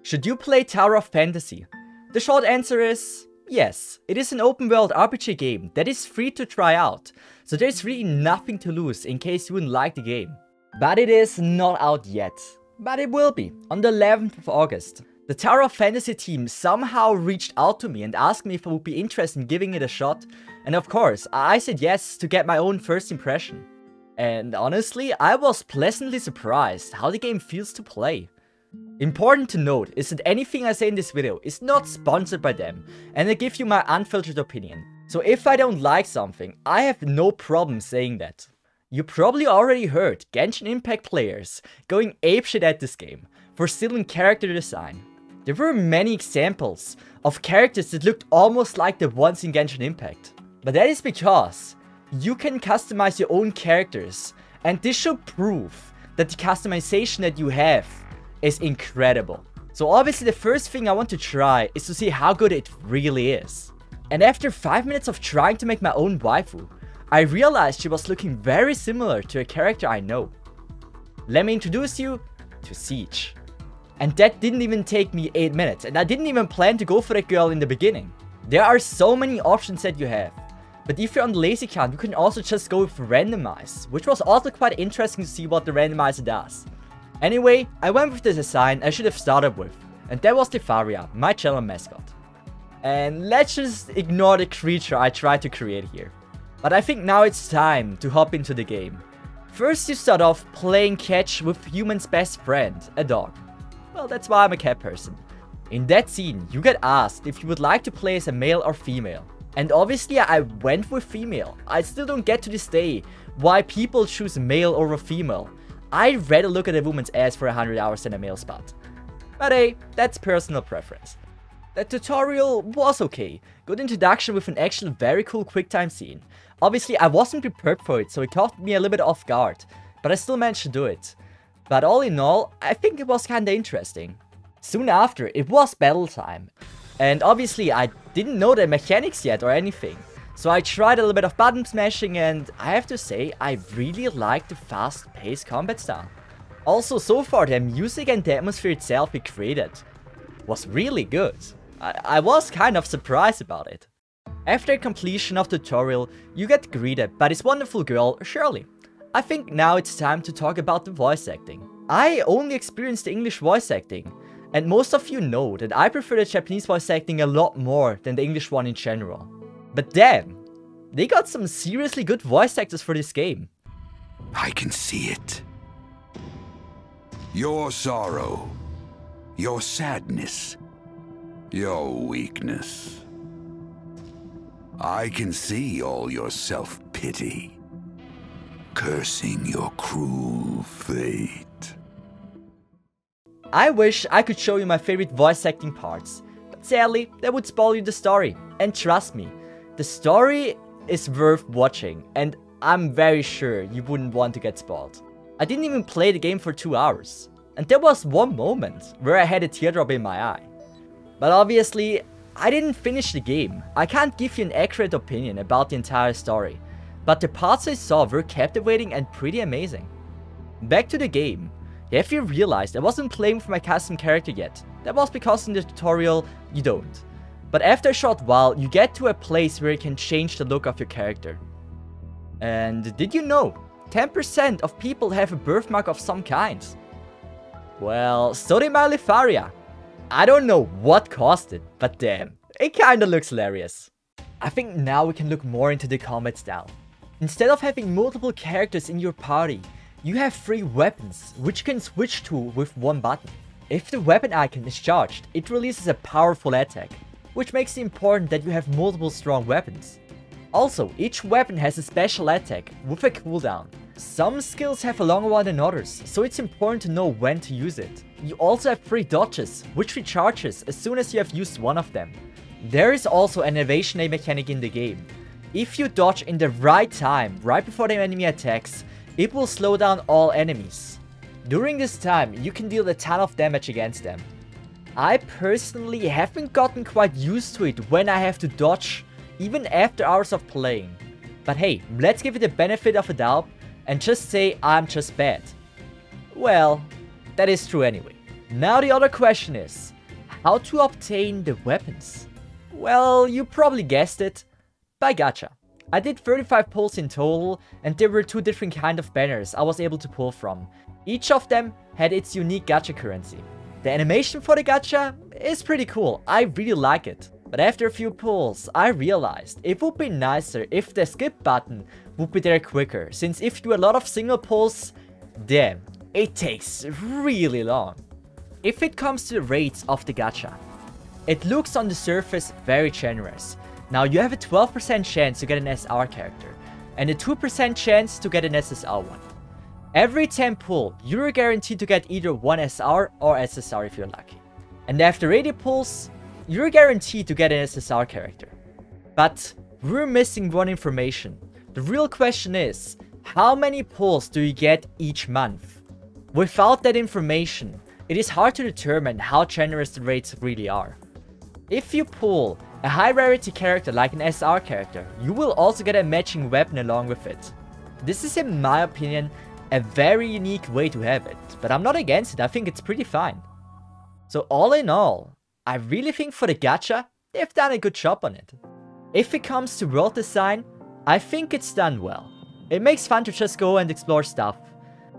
Should you play Tower of Fantasy? The short answer is yes. It is an open world RPG game that is free to try out, so there's really nothing to lose in case you wouldn't like the game. But it is not out yet. But it will be, on the 11th of August. The Tower of Fantasy team somehow reached out to me and asked me if I would be interested in giving it a shot. And of course, I said yes to get my own first impression. And honestly, I was pleasantly surprised how the game feels to play. Important to note is that anything I say in this video is not sponsored by them, and I give you my unfiltered opinion. So if I don't like something, I have no problem saying that. You probably already heard Genshin Impact players going apeshit at this game for stealing character design. There were many examples of characters that looked almost like the ones in Genshin Impact. But that is because you can customize your own characters, and this should prove that the customization that you have is incredible. So obviously the first thing I want to try is to see how good it really is. And after 5 minutes of trying to make my own waifu, I realized she was looking very similar to a character I know. Let me introduce you to Siege. And that didn't even take me 8 minutes, and I didn't even plan to go for that girl in the beginning. There are so many options that you have. But if you're on the lazy count, you can also just go with randomize, which was also quite interesting to see what the randomizer does. Anyway, I went with the design I should have started with, and that was Tefaria, my channel mascot. And let's just ignore the creature I tried to create here. But I think now it's time to hop into the game. First you start off playing catch with human's best friend, a dog. Well, that's why I'm a cat person. In that scene, you get asked if you would like to play as a male or female. And obviously I went with female. I still don't get to this day why people choose male over female. I'd rather look at a woman's ass for 100 hours than a male spot. But hey, that's personal preference. The tutorial was okay. Good introduction with an actual very cool quicktime scene. Obviously I wasn't prepared for it, so it caught me a little bit off guard. But I still managed to do it. But all in all, I think it was kinda interesting. Soon after, it was battle time. And obviously I didn't know the mechanics yet or anything. So I tried a little bit of button smashing, and I have to say, I really like the fast-paced combat style. Also, so far the music and the atmosphere itself we created was really good. I was kind of surprised about it. After completion of the tutorial, you get greeted by this wonderful girl, Shirley. I think now it's time to talk about the voice acting. I only experienced the English voice acting, and most of you know that I prefer the Japanese voice acting a lot more than the English one in general. But damn, they got some seriously good voice actors for this game. I can see it. Your sorrow, your sadness, your weakness. I can see all your self-pity. Cursing your cruel fate. I wish I could show you my favorite voice acting parts, but sadly that would spoil you the story. And trust me, the story is worth watching, and I'm very sure you wouldn't want to get spoiled. I didn't even play the game for 2 hours, and there was one moment where I had a teardrop in my eye. But obviously, I didn't finish the game. I can't give you an accurate opinion about the entire story. But the parts I saw were captivating and pretty amazing. Back to the game. Have you realized I wasn't playing with my custom character yet? That was because in the tutorial you don't. But after a short while you get to a place where you can change the look of your character. And did you know 10% of people have a birthmark of some kind? Well, so did my Lefaria. I don't know what caused it, but damn, it kinda looks hilarious. I think now we can look more into the combat style. Instead of having multiple characters in your party, you have 3 weapons, which you can switch to with one button. If the weapon icon is charged, it releases a powerful attack, which makes it important that you have multiple strong weapons. Also, each weapon has a special attack with a cooldown. Some skills have a longer one than others, so it's important to know when to use it. You also have 3 dodges, which recharges as soon as you have used one of them. There is also an evasion mechanic in the game. If you dodge in the right time, right before the enemy attacks, it will slow down all enemies. During this time, you can deal a ton of damage against them. I personally haven't gotten quite used to it when I have to dodge, even after hours of playing. But hey, let's give it the benefit of a doubt and just say I'm just bad. Well, that is true anyway. Now the other question is, how to obtain the weapons? Well, you probably guessed it, by gacha. I did 35 pulls in total, and there were 2 different kind of banners I was able to pull from. Each of them had its unique gacha currency. The animation for the gacha is pretty cool, I really like it. But after a few pulls, I realized it would be nicer if the skip button would be there quicker, since if you do a lot of single pulls, damn, it takes really long. If it comes to the rates of the gacha, it looks on the surface very generous. Now you have a 12% chance to get an SR character, and a 2% chance to get an SSR one. Every 10 pull, you're guaranteed to get either one SR or SSR if you're lucky. And after 80 pulls, you're guaranteed to get an SSR character. But we're missing one information. The real question is, how many pulls do you get each month? Without that information, it is hard to determine how generous the rates really are. If you pull a high rarity character like an SR character, you will also get a matching weapon along with it. This is, in my opinion, a very unique way to have it, but I'm not against it, I think it's pretty fine. So all in all, I really think for the gacha, they've done a good job on it. If it comes to world design, I think it's done well. It makes fun to just go and explore stuff.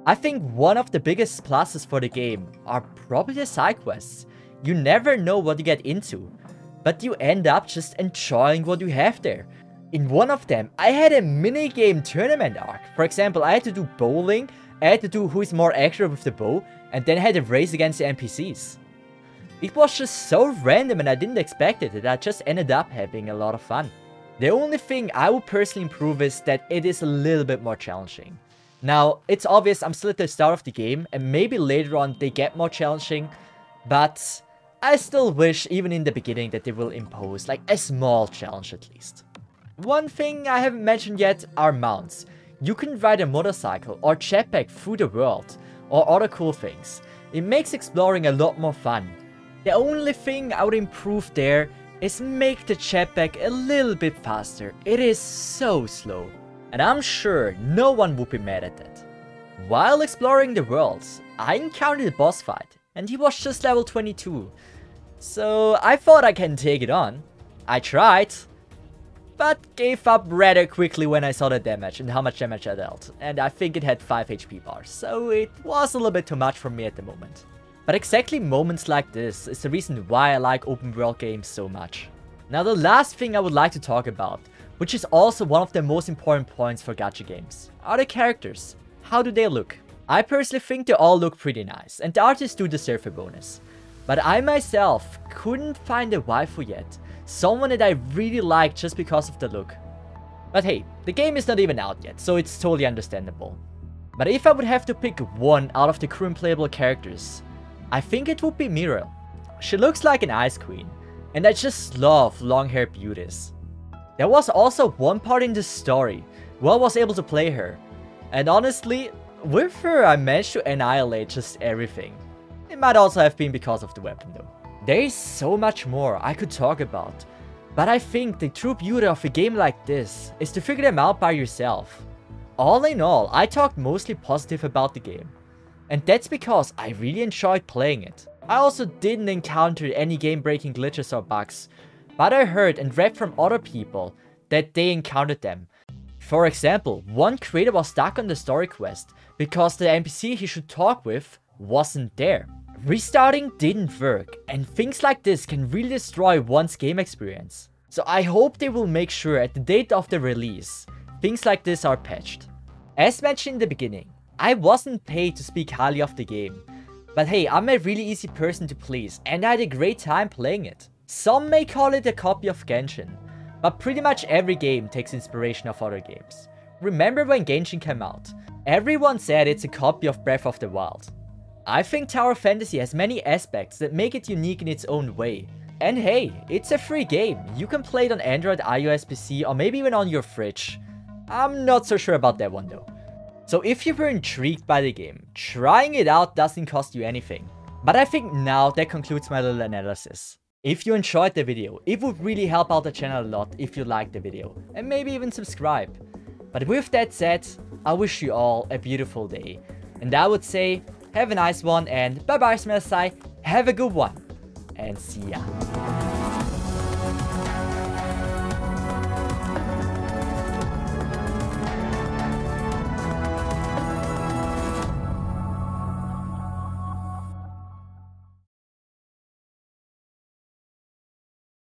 I think one of the biggest pluses for the game are probably the side quests. You never know what you get into, but you end up just enjoying what you have there. In one of them, I had a minigame tournament arc. For example, I had to do bowling, I had to do who is more accurate with the bow, and then I had a race against the NPCs. It was just so random and I didn't expect it, that I just ended up having a lot of fun. The only thing I would personally improve is that it is a little bit more challenging. Now, it's obvious I'm still at the start of the game, and maybe later on they get more challenging, but I still wish, even in the beginning, that they will impose like a small challenge at least. One thing I haven't mentioned yet are mounts. You can ride a motorcycle or jetpack through the world, or other cool things. It makes exploring a lot more fun. The only thing I would improve there is make the jetpack a little bit faster. It is so slow, and I'm sure no one would be mad at that. While exploring the worlds, I encountered a boss fight, and he was just level 22. So I thought I can take it on. I tried, but gave up rather quickly when I saw the damage and how much damage I dealt. And I think it had 5 HP bars, so it was a little bit too much for me at the moment. But exactly moments like this is the reason why I like open world games so much. Now the last thing I would like to talk about, which is also one of the most important points for gacha games, are the characters. How do they look? I personally think they all look pretty nice, and the artists do deserve a bonus. But I myself couldn't find a waifu yet, someone that I really like just because of the look. But hey, the game is not even out yet, so it's totally understandable. But if I would have to pick one out of the current playable characters, I think it would be Miro. She looks like an ice queen, and I just love long-haired beauties. There was also one part in the story where I was able to play her, and honestly, with her I managed to annihilate just everything. It might also have been because of the weapon though. There is so much more I could talk about, but I think the true beauty of a game like this is to figure them out by yourself. All in all, I talked mostly positive about the game, and that's because I really enjoyed playing it. I also didn't encounter any game-breaking glitches or bugs, but I heard and read from other people that they encountered them. For example, one creator was stuck on the story quest because the NPC he should talk with wasn't there. Restarting didn't work, and things like this can really destroy one's game experience. So I hope they will make sure at the date of the release, things like this are patched. As mentioned in the beginning, I wasn't paid to speak highly of the game, but hey, I'm a really easy person to please and I had a great time playing it. Some may call it a copy of Genshin, but pretty much every game takes inspiration of other games. Remember when Genshin came out? Everyone said it's a copy of Breath of the Wild. I think Tower of Fantasy has many aspects that make it unique in its own way. And hey, it's a free game. You can play it on Android, iOS, PC, or maybe even on your fridge. I'm not so sure about that one though. So if you were intrigued by the game, trying it out doesn't cost you anything. But I think now that concludes my little analysis. If you enjoyed the video, it would really help out the channel a lot if you liked the video, and maybe even subscribe. But with that said, I wish you all a beautiful day. And I would say, have a nice one, and bye bye Smelsai, have a good one. and see ya.